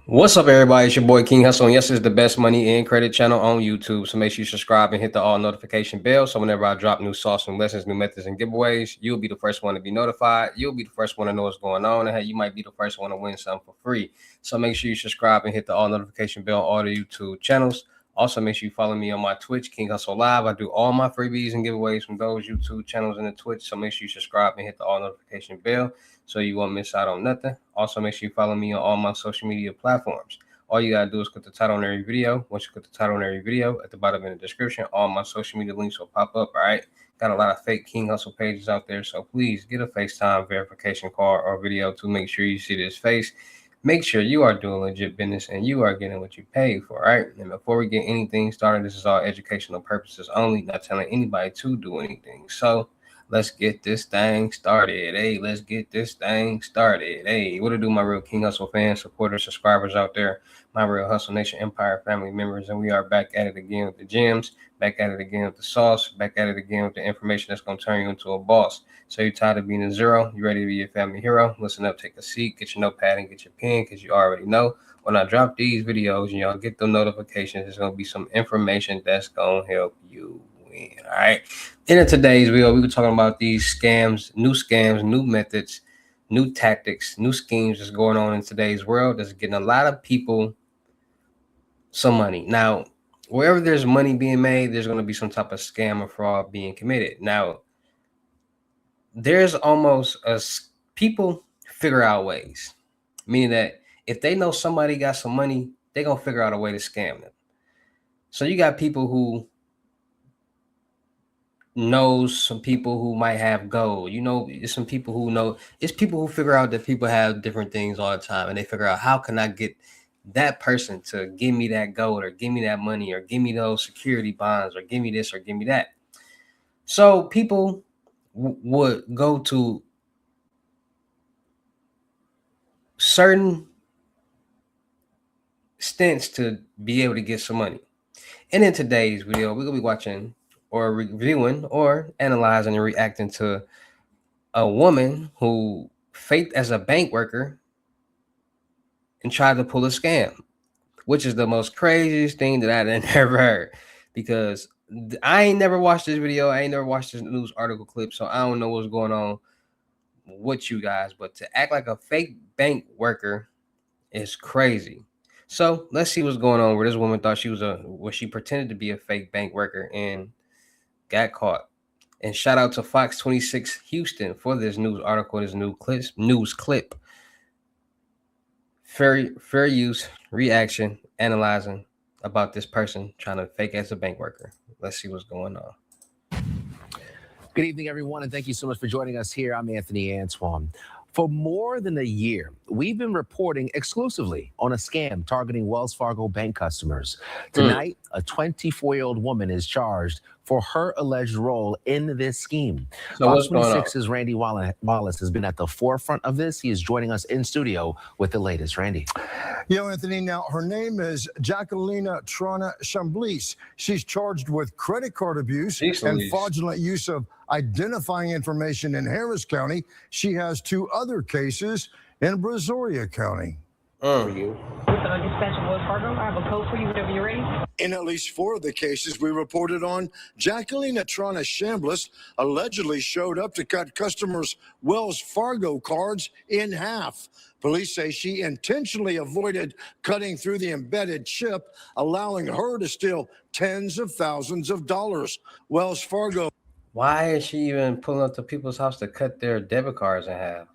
What's up, everybody? It's your boy King Hussle, and yes, it's the best money and credit channel on YouTube. So make sure you subscribe and hit the all notification bell. So whenever I drop new sauce, new lessons, new methods, and giveaways, you'll be the first one to be notified. You'll be the first one to know what's going on, and hey, you might be the first one to win something for free. So make sure you subscribe and hit the all notification bell on all the YouTube channels. Also, make sure you follow me on my Twitch, King Hustle Live. I do all my freebies and giveaways from those YouTube channels and the Twitch. So make sure you subscribe and hit the all notification bell so you won't miss out on nothing. Also, make sure you follow me on all my social media platforms. All you gotta do is click the title on every video. Once you click the title on every video, at the bottom in the description, all my social media links will pop up. All right. Got a lot of fake King Hustle pages out there, so please get a FaceTime verification card or video to make sure you see this face. Make sure you are doing legit business and you are getting what you paid for, right? And before we get anything started, this is all educational purposes only, not telling anybody to do anything. So let's get this thing started. Hey, let's get this thing started. Hey, what to do, my real King Hustle fans, supporters, subscribers out there, my real Hustle Nation Empire family members, and we are back at it again with the gems, back at it again with the sauce, back at it again with the information that's going to turn you into a boss. So you're tired of being a zero, you ready to be a family hero? Listen up, take a seat, get your notepad and get your pen, because you already know when I drop these videos and y'all get the notifications, there's going to be some information that's going to help you win, all right? In today's video, we were talking about these scams, new methods, new tactics, new schemes that's going on in today's world that's getting a lot of people some money. Now, wherever there's money being made, there's going to be some type of scam or fraud being committed. Now, there's almost people figure out ways, meaning that if they know somebody got some money, they're going to figure out a way to scam them. So you got people who knows some people who might have gold. It's some people who know. It's people who figure out that people have different things all the time, and they figure out how can I get that person to give me that gold or give me that money or give me those security bonds or give me this or give me that. So people would go to certain stints to be able to get some money. And in today's video, we're gonna be watching or reviewing or analyzing and reacting to a woman who faked as a bank worker and tried to pull a scam, which is the most craziest thing that I ever heard, because I ain't never watched this video. I ain't never watched this news article clip, so I don't know what's going on with you guys. But to act like a fake bank worker is crazy. So let's see what's going on where this woman thought she pretended to be a fake bank worker and got caught. And shout out to Fox 26 Houston for this news article, this news clip. Fair use, reaction, analyzing about this person trying to fake as a bank worker. Let's see what's going on. Good evening, everyone, and thank you so much for joining us here. I'm Anthony Antoine. For more than a year, we've been reporting exclusively on a scam targeting Wells Fargo bank customers. Tonight, a 24-year-old woman is charged for her alleged role in this scheme. So Fox what's going on? 26's Randy Wallace has been at the forefront of this. He is joining us in studio with the latest. Randy. Yo, Anthony, now her name is Jacquelina Trana Chamblis. She's charged with credit card abuse and fraudulent use of identifying information in Harris County. She has two other cases in Brazoria County. For you. Dispatch of Wells Fargo. I have a code for you whenever you're ready. In at least four of the cases we reported on, Jacquelina Trana Chamblis allegedly showed up to cut customers' Wells Fargo cards in half. Police say she intentionally avoided cutting through the embedded chip, allowing her to steal tens of thousands of dollars. Wells Fargo. Why is she even pulling up to people's house to cut their debit cards in half?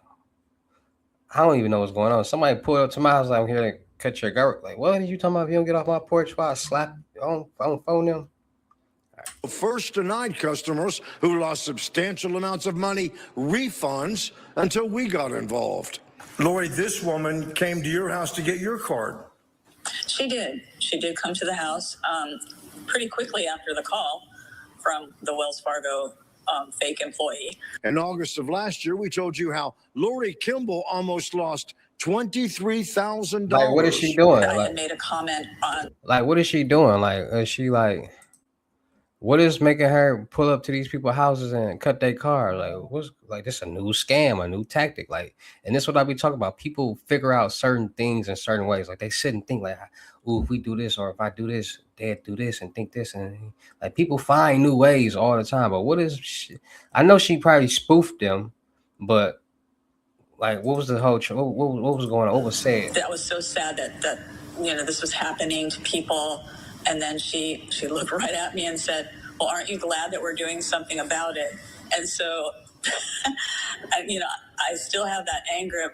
I don't even know what's going on. Somebody pulled up to my house, I'm here to cut your garbage. Like, what are you talking about? If you don't get off my porch, while I slap on phone them? Right. First denied customers who lost substantial amounts of money refunds until we got involved. Lori, this woman came to your house to get your card. She did. She did come to the house pretty quickly after the call from the Wells Fargo fake employee. In August of last year, we told you how Lori Kimball almost lost $23,000. Like, what is she doing? I had made a comment on. Like, what is she doing? Like, is she like What is making her pull up to these people's houses and cut their car? Like, what's like this a new scam, a new tactic? Like, and this is what I be talking about. People figure out certain things in certain ways. Like they sit and think like, "Ooh, if we do this or if I do this, they'd do this and think this." And like people find new ways all the time. But what is? I know she probably spoofed them, but like, what was the whole? What was going on? What was said? That was so sad that this was happening to people, and then she looked right at me and said, "Well, aren't you glad that we're doing something about it?" And so, I still have that anger of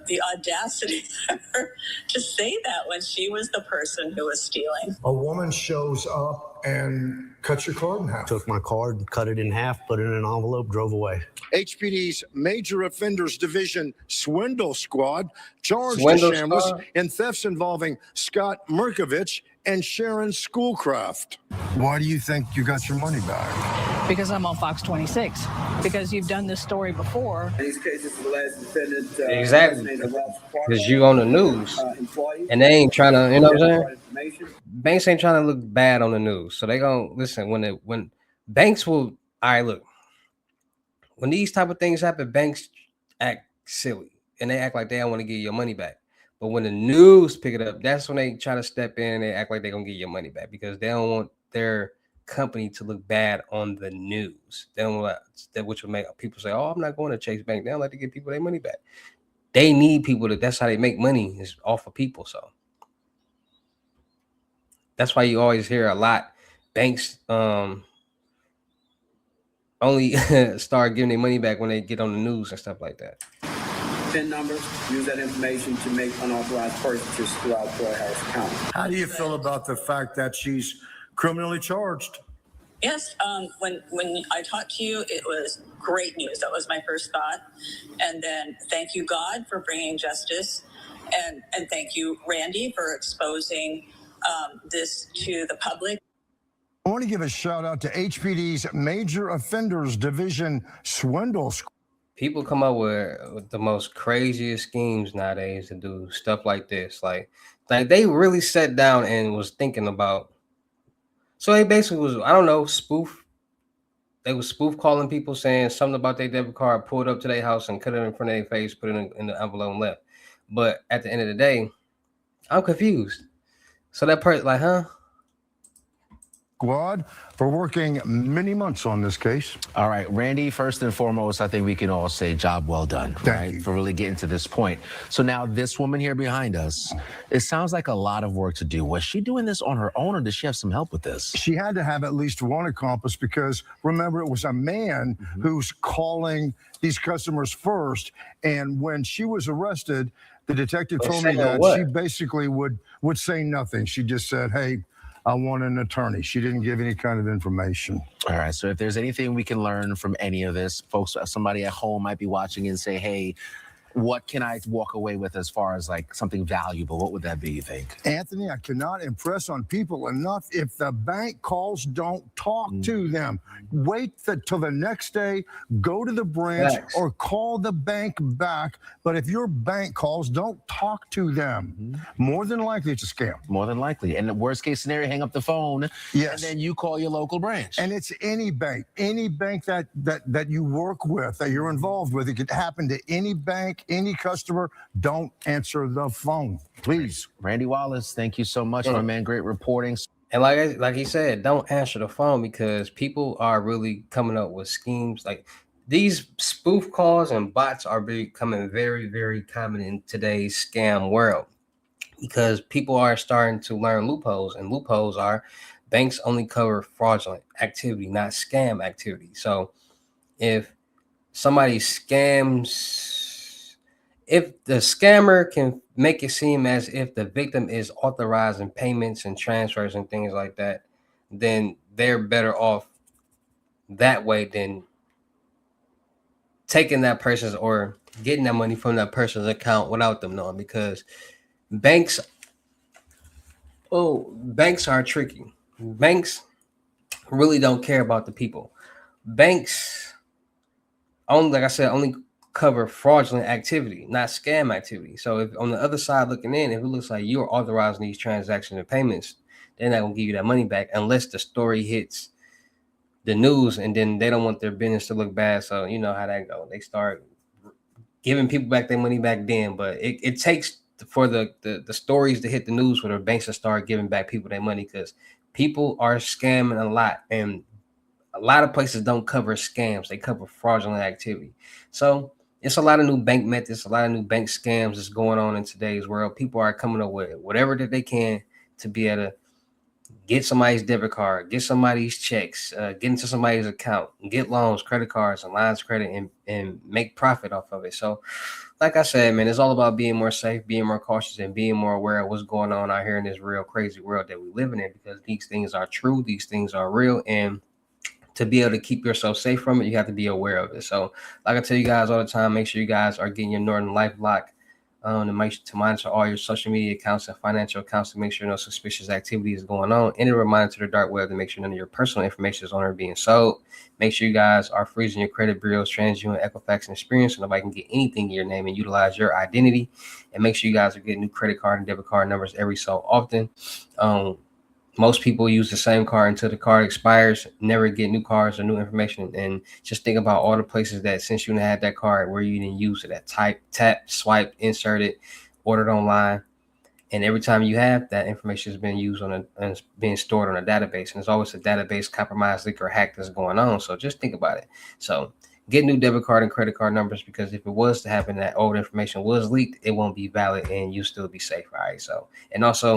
the audacity of her to say that when she was the person who was stealing. A woman shows up and cuts your card in half. Took my card, cut it in half, put it in an envelope, drove away. HPD's Major Offenders Division Swindle Squad charged Swindle the Shambless Squad? in thefts involving Scott Merkovich and Sharon Schoolcraft. Why do you think you got your money back? Because I'm on Fox 26. Because you've done this story before. In these cases, the last defendant, Exactly, because you on the news, and they ain't trying to, you know what I'm saying? Banks ain't trying to look bad on the news, so they gonna listen when banks will. All right, look, when these type of things happen, banks act silly and they act like they don't want to give your money back. But when the news pick it up, that's when they try to step in and they act like they're gonna give your money back because they don't want their company to look bad on the news. They don't want that, which will make people say, "Oh, I'm not going to Chase Bank." They don't like to give people their money back. They need people that's how they make money is off of people. So that's why you always hear a lot banks only start giving their money back when they get on the news and stuff like that. PIN numbers, use that information to make unauthorized purchases throughout Troy Harris County. How do you feel about the fact that she's criminally charged? Yes, when I talked to you, it was great news. That was my first thought. And then thank you, God, for bringing justice. And thank you, Randy, for exposing this to the public. I want to give a shout out to HPD's Major Offenders Division Swindle Squad. People come up with the most craziest schemes nowadays to do stuff like this. Like they really sat down and was thinking about. So they basically was, I don't know, spoof. They was spoof calling people saying something about their debit card, pulled up to their house and cut it in front of their face, put it in the envelope and left. But at the end of the day, I'm confused. So that person, like, huh? Squad for working many months on this case. All right, Randy, first and foremost, I think we can all say job well done, right? For really getting to this point. So now this woman here behind us, it sounds like a lot of work to do. Was she doing this on her own or did she have some help with this? She had to have at least one accomplice because remember, it was a man who's calling these customers first. And when she was arrested, the detective told me that she basically would say nothing. She just said, "Hey, I want an attorney." She didn't give any kind of information. All right, so if there's anything we can learn from any of this, folks, somebody at home might be watching and say, "Hey, what can I walk away with as far as like something valuable?" What would that be, you think? Anthony, I cannot impress on people enough. If the bank calls, don't talk to them. Wait till the next day, go to the branch or call the bank back. But if your bank calls, don't talk to them. More than likely, it's a scam. More than likely. And the worst case scenario, hang up the phone. Yes. And then you call your local branch. And it's any bank that you work with, that you're involved with. It could happen to any bank, any customer. Don't answer the phone, please. Randy Wallace, thank you so much, my man. Great reporting. And like he said, don't answer the phone because people are really coming up with schemes. Like these spoof calls and bots are becoming very, very common in today's scam world because people are starting to learn loopholes, and loopholes are banks only cover fraudulent activity, not scam activity. So if somebody scams, if the scammer can make it seem as if the victim is authorizing payments and transfers and things like that, then they're better off that way than taking that person's or getting that money from that person's account without them knowing, because banks are tricky. Banks really don't care about the people. Banks only, like I said, only cover fraudulent activity, not scam activity. So if on the other side looking in, if it looks like you're authorizing these transactions and payments, they're not gonna give you that money back unless the story hits the news, and then they don't want their business to look bad. So you know how that goes. They start giving people back their money back then, but it takes for the stories to hit the news for the banks to start giving back people their money, because people are scamming a lot, and a lot of places don't cover scams, they cover fraudulent activity. So it's a lot of new bank methods, a lot of new bank scams that's going on in today's world. People are coming up with whatever that they can to be able to get somebody's debit card, get somebody's checks, get into somebody's account, get loans, credit cards, and lines of credit, and make profit off of it. So, like I said, man, it's all about being more safe, being more cautious, and being more aware of what's going on out here in this real crazy world that we live in, because these things are true, these things are real, and to be able to keep yourself safe from it, you have to be aware of it. So, like I tell you guys all the time, make sure you guys are getting your Norton Life Lock to monitor all your social media accounts and financial accounts to make sure no suspicious activity is going on, and a reminder to the dark web to make sure none of your personal information is on or being sold. Make sure you guys are freezing your credit bureaus, TransUnion, Equifax, and Experience, so nobody can get anything in your name and utilize your identity. And make sure you guys are getting new credit card and debit card numbers every so often. Most people use the same card until the card expires, never get new cards or new information. And just think about all the places that since you had that card where you didn't use it, that type, tap, swipe, insert it, ordered online. And every time you have, that information has been used and it's being stored on a database. And there's always a database compromise, leak, or hack that's going on. So just think about it. So get new debit card and credit card numbers, because if it was to happen, that old information was leaked, it won't be valid and you'll still be safe. All right. So, and also,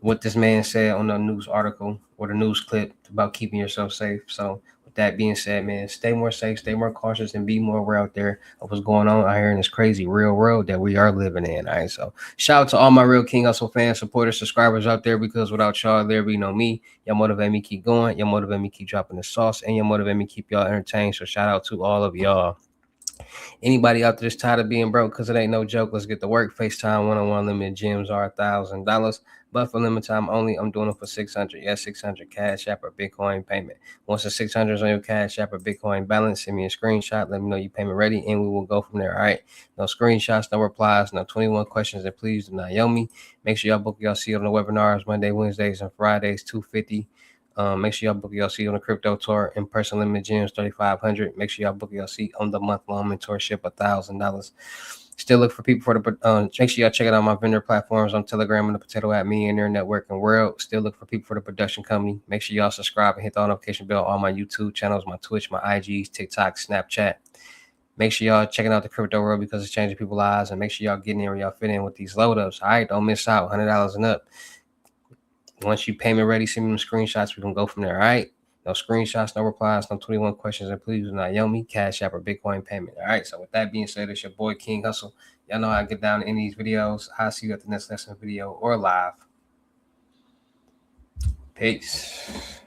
what this man said on the news article or the news clip about keeping yourself safe. So with that being said, man, stay more safe, stay more cautious, and be more aware out there of what's going on out here in this crazy real world that we are living in. All right. So shout out to all my real King Hussle fans, supporters, subscribers out there, because without y'all, there be no me. Y'all motivate me keep going. Y'all motivate me keep dropping the sauce, and y'all motivate me keep y'all entertained. So shout out to all of y'all. Anybody out there that's tired of being broke, because it ain't no joke, let's get to work. FaceTime one-on-one limited gyms are $1,000, but for limited time only, I'm doing it for $600. Yes, $600 Cash App or Bitcoin payment. Once the $600 is on your Cash App or Bitcoin balance, send me a screenshot. Let me know your payment ready, and we will go from there. All right. No screenshots, no replies, no 21 questions, and please do not yell me. Make sure y'all book y'all seat on the webinars Monday, Wednesdays, and Fridays, $250. Make sure y'all book your seat on the crypto tour, in-person limited gyms, $3,500. Make sure y'all book your seat on the month-long mentorship, $1,000. Still look for people for the make sure y'all check out my vendor platforms on Telegram and the Potato App, me and their networking world. Still look for people for the production company. Make sure y'all subscribe and hit the notification bell on my YouTube channels, my Twitch, my IGs, TikTok, Snapchat. Make sure y'all checking out the crypto world, because it's changing people's lives, and make sure y'all getting in where y'all fit in with these load ups. All right, don't miss out. $100 and up. Once you payment ready, send me them screenshots. We can go from there. All right. No screenshots, no replies, no 21 questions, and please do not yell me, Cash App, or Bitcoin payment. All right. So with that being said, it's your boy King Hussle. Y'all know how I get down in these videos. I'll see you at the next lesson video or live. Peace.